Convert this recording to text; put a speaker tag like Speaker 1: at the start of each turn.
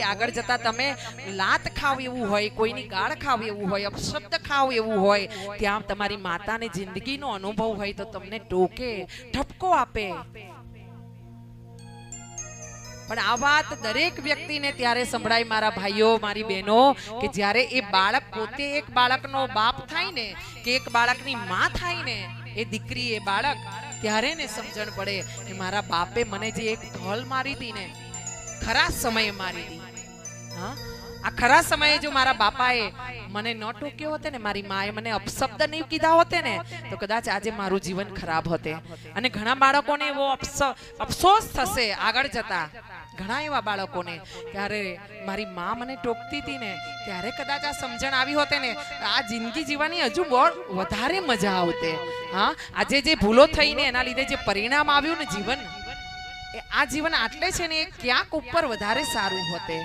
Speaker 1: આગળ જતા તમે લાત ખાવ એવું હોય, કોઈની ગાળ ખાવ એવું હોય, અપશબ્દ ખાવ એવું હોય, ત્યાં તમારી માતાને જિંદગીનો અનુભવ હોય તો તમને ટોકે, ઠપકો આપે. પણ આ વાત દરેક વ્યક્તિને ત્યારે સંભળાય મારા ભાઈઓ, મારી બહેનો, કે જ્યારે એ બાળક પોતે એક બાળકનો બાપ થાય ને, કે એક બાળકની માં થાય ને, એ દીકરી એ બાળક, ત્યારે ને સમજણ પડે કે મારા બાપે મને જે એક ઢોલ મારી હતી ને, ખરા સમયે મારી હતી. હા, આ ખરા સમયે જો મારા બાપાએ મને ન ટોક્યો હોતે ને, મારી માએ મને અપશબ્દ નહીં કીધા હોતે ને, તો કદાચ આજે મારું જીવન ખરાબ હોતે. અને ઘણા બાળકોને એવો અફસોસ થશે આગળ જતા, ઘણા એવા બાળકોને, ત્યારે મારી માં મને ટોકતી હતી ને, ત્યારે કદાચ આ સમજણ આવી હોતે ને, આ જિંદગી જીવવાની હજુ બહુ વધારે મજા આવતે. હા, આજે જે ભૂલો થઈને એના લીધે જે પરિણામ આવ્યું ને જીવન, આ જીવન આટલે છે ને, ક્યાંક ઉપર વધારે સારું હોતે.